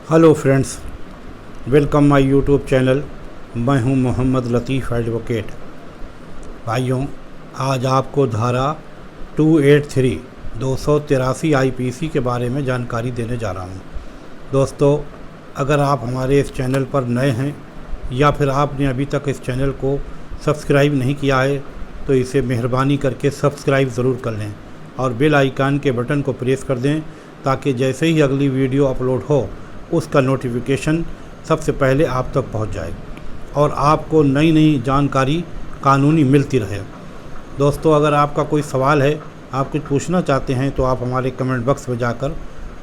Hello friends, welcome my YouTube channel. मैं हूं मोहम्मद लतीफ़ advocate. भाइयों, आज आपको धारा 283 283 आईपीसी के बारे में जानकारी देने जा रहा हूं। दोस्तों, अगर आप हमारे इस चैनल पर नए हैं या फिर आपने अभी तक इस चैनल को सब्सक्राइब नहीं किया है तो इसे मेहरबानी करके सब्सक्राइब ज़रूर कर लें और बेल आइकन के बटन को प्रेस कर दें ताकि जैसे ही अगली वीडियो अपलोड हो उसका नोटिफिकेशन सबसे पहले आप तक पहुंच जाए और आपको नई नई जानकारी कानूनी मिलती रहे। दोस्तों, अगर आपका कोई सवाल है, आप कुछ पूछना चाहते हैं तो आप हमारे कमेंट बॉक्स में जाकर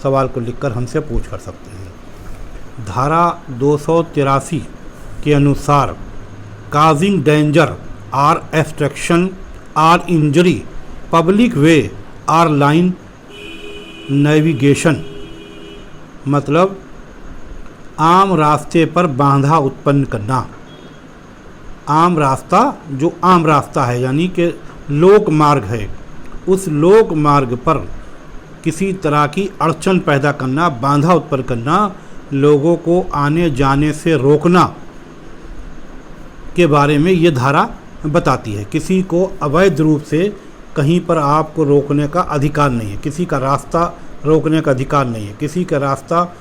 सवाल को लिखकर हमसे पूछ कर सकते हैं। धारा 283 के अनुसार causing danger or extraction or injury public way or line navigation, मतलब आम रास्ते पर बाधा उत्पन्न करना। आम रास्ता जो आम रास्ता है यानी कि लोक मार्ग है, उस लोक मार्ग पर किसी तरह की अड़चन पैदा करना, बाधा उत्पन्न करना, लोगों को आने जाने से रोकना के बारे में ये धारा बताती है। किसी को अवैध रूप से कहीं पर आपको रोकने का अधिकार नहीं है, किसी का रास्ता रोकने का अधिकार नहीं है, किसी का रास्ता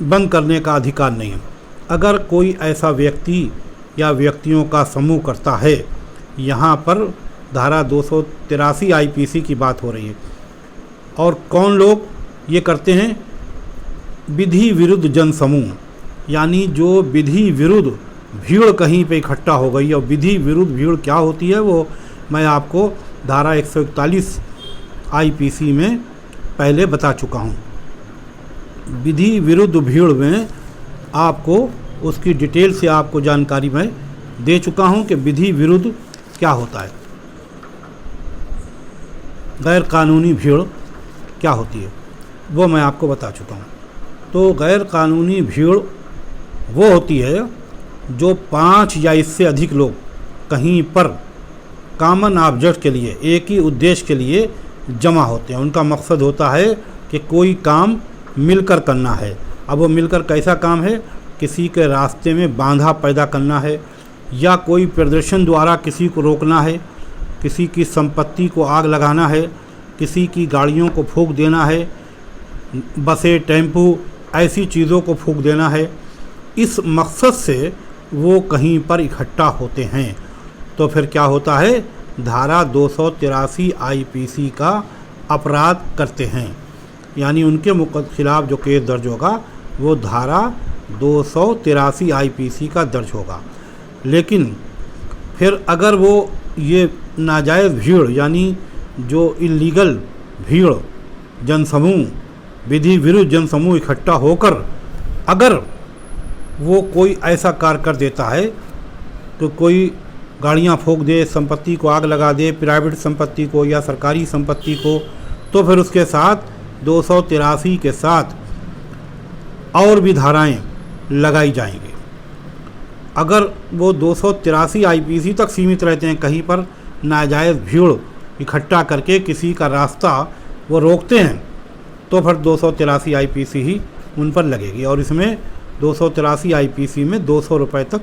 बंद करने का अधिकार नहीं है। अगर कोई ऐसा व्यक्ति या व्यक्तियों का समूह करता है, यहाँ पर धारा 283 आईपीसी की बात हो रही है। और कौन लोग ये करते हैं? विधि विरुद्ध जनसमूह, यानी जो विधि विरुद्ध भीड़ कहीं पे इकट्ठा हो गई। और विधि विरुद्ध भीड़ क्या होती है वो मैं आपको धारा 141 आईपीसी में पहले बता चुका हूँ। विधि विरुद्ध भीड़ में आपको उसकी डिटेल से आपको जानकारी मैं दे चुका हूं कि विधि विरुद्ध क्या होता है, गैर कानूनी भीड़ क्या होती है वो मैं आपको बता चुका हूं। तो गैर कानूनी भीड़ वो होती है जो 5 या इससे अधिक लोग कहीं पर कॉमन ऑब्जेक्ट के लिए, एक ही उद्देश्य के लिए जमा होते हैं। उनका मकसद होता है कि कोई काम मिलकर करना है। अब वो मिलकर कैसा काम है? किसी के रास्ते में बाधा पैदा करना है, या कोई प्रदर्शन द्वारा किसी को रोकना है, किसी की संपत्ति को आग लगाना है, किसी की गाड़ियों को फूंक देना है, बसें, टेम्पू, ऐसी चीज़ों को फूंक देना है। इस मकसद से वो कहीं पर इकट्ठा होते हैं। तो फिर क्या होता है? धारा 283 आईपीसी का अपराध करते हैं, यानी उनके खिलाफ जो केस दर्ज होगा वो धारा 283 आईपीसी का दर्ज होगा। लेकिन फिर अगर वो ये नाजायज़ भीड़ यानी जो इल्लीगल भीड़, जनसमूह, विधि विरुद्ध जनसमूह इकट्ठा होकर अगर वो कोई ऐसा कार्य कर देता है तो कोई गाड़ियाँ फूंक दे, संपत्ति को आग लगा दे, प्राइवेट संपत्ति को या सरकारी संपत्ति को, तो फिर उसके साथ 283 के साथ और भी धाराएं लगाई जाएंगी। अगर वो 283 आईपीसी तक सीमित रहते हैं, कहीं पर नाजायज़ भीड़ इकट्ठा करके किसी का रास्ता वो रोकते हैं, तो फिर 283 आईपीसी ही उन पर लगेगी। और इसमें 283 आईपीसी में 200 रुपये तक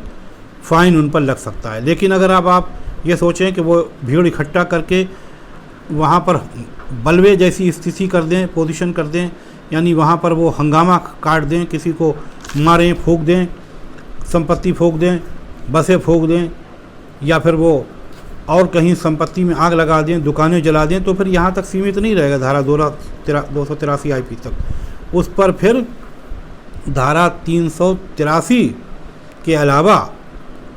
फ़ाइन उन पर लग सकता है। लेकिन अगर आप ये सोचें कि वो भीड़ इकट्ठा करके वहाँ पर बलवे जैसी स्थिति कर दें, पोजीशन कर दें, यानी वहाँ पर वो हंगामा काट दें, किसी को मारें, फूंक दें, संपत्ति फूंक दें, बसें फूंक दें, या फिर वो और कहीं संपत्ति में आग लगा दें, दुकानें जला दें, तो फिर यहाँ तक सीमित नहीं रहेगा धारा 283 आईपी तक। उस पर फिर धारा 383 के अलावा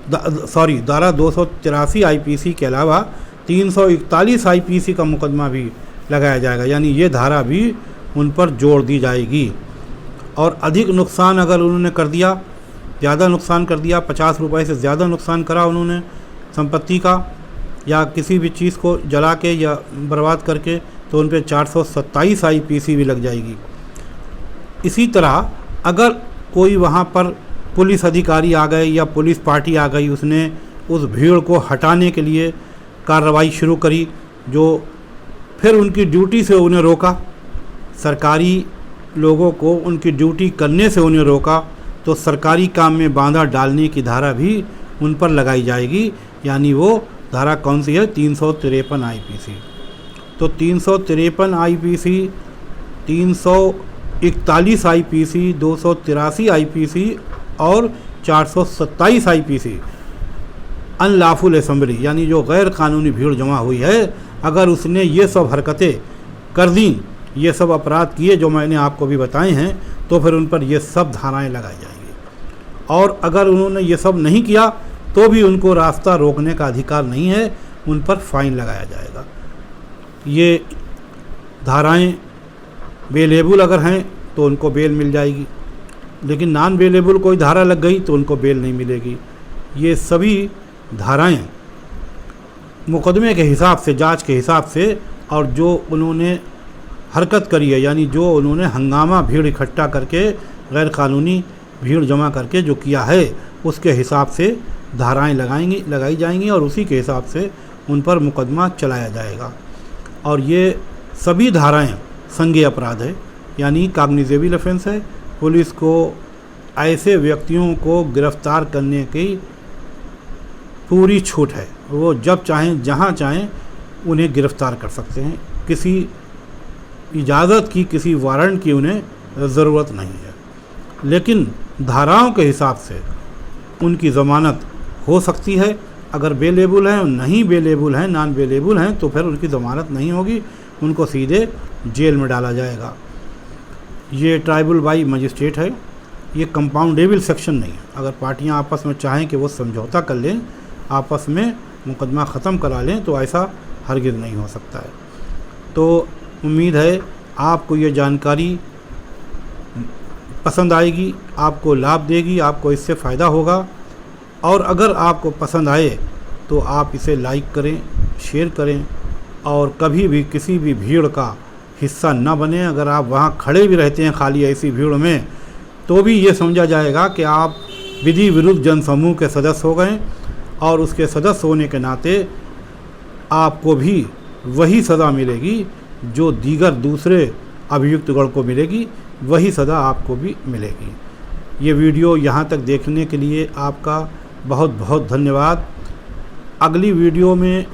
धारा 283 आईपीसी के अलावा 341 आईपीसी का मुकदमा भी लगाया जाएगा, यानी ये धारा भी उन पर जोड़ दी जाएगी। और अधिक नुकसान अगर उन्होंने कर दिया, ज़्यादा नुकसान कर दिया, 50 रुपये से ज़्यादा नुकसान करा उन्होंने संपत्ति का, या किसी भी चीज़ को जला के या बर्बाद करके, तो उन पर 427 आईपीसी भी लग जाएगी। इसी तरह अगर कोई वहाँ पर पुलिस अधिकारी आ गए या पुलिस पार्टी आ गई, उसने उस भीड़ को हटाने के लिए कार्रवाई शुरू करी, जो फिर उनकी ड्यूटी से उन्हें रोका, सरकारी लोगों को उनकी ड्यूटी करने से उन्हें रोका तो सरकारी काम में बाधा डालने की धारा भी उन पर लगाई जाएगी। यानी वो धारा कौन सी है? 353 आईपीसी। तो 353 आईपीसी, 341 आईपीसी, 283 आईपीसी और 427 आईपीसी अनलॉफुल असेंबली, यानी जो गैर कानूनी भीड़ जमा हुई है, अगर उसने ये सब हरकतें कर दी, ये सब अपराध किए जो मैंने आपको भी बताए हैं, तो फिर उन पर ये सब धाराएं लगाई जाएंगी। और अगर उन्होंने ये सब नहीं किया तो भी उनको रास्ता रोकने का अधिकार नहीं है, उन पर फाइन लगाया जाएगा। ये धाराएं बेलेबल अगर हैं तो उनको बेल मिल जाएगी, लेकिन नॉन बेलेबल कोई धारा लग गई तो उनको बेल नहीं मिलेगी। ये सभी धाराएं मुकदमे के हिसाब से, जांच के हिसाब से, और जो उन्होंने हरकत करी है, यानी जो उन्होंने हंगामा भीड़ इकट्ठा करके गैर कानूनी भीड़ जमा करके जो किया है, उसके हिसाब से धाराएं लगाई जाएंगी और उसी के हिसाब से उन पर मुकदमा चलाया जाएगा। और ये सभी धाराएं संज्ञेय अपराध है, यानी कॉग्निजेबल ऑफेंस है। पुलिस को ऐसे व्यक्तियों को गिरफ्तार करने की पूरी छूट है, वो जब चाहें जहां चाहें उन्हें गिरफ्तार कर सकते हैं। किसी इजाज़त की, किसी वारंट की उन्हें ज़रूरत नहीं है। लेकिन धाराओं के हिसाब से उनकी ज़मानत हो सकती है। अगर बेलेबल हैं, नहीं बेलेबल हैं, नॉन बेलेबल हैं, तो फिर उनकी ज़मानत नहीं होगी, उनको सीधे जेल में डाला जाएगा। ये ट्राइबल बाई मजिस्ट्रेट है, ये कंपाउंडेबल सेक्शन नहीं है। अगर पार्टियां आपस में चाहें कि वो समझौता कर लें, आपस में मुकदमा ख़त्म करा लें, तो ऐसा हरगिज़ नहीं हो सकता है। तो उम्मीद है आपको ये जानकारी पसंद आएगी, आपको लाभ देगी, आपको इससे फ़ायदा होगा। और अगर आपको पसंद आए तो आप इसे लाइक करें, शेयर करें, और कभी भी किसी भी भीड़ का हिस्सा न बने। अगर आप वहाँ खड़े भी रहते हैं खाली ऐसी भीड़ में, तो भी ये समझा जाएगा कि आप विधि विरुद्ध जनसमूह के सदस्य हो गए, और उसके सदस्य होने के नाते आपको भी वही सज़ा मिलेगी जो दीगर दूसरे अभियुक्तगण को मिलेगी, वही सज़ा आपको भी मिलेगी। ये वीडियो यहाँ तक देखने के लिए आपका बहुत बहुत धन्यवाद। अगली वीडियो में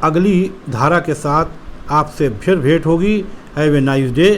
अगली धारा के साथ आपसे फिर भेंट होगी। Have a nice day.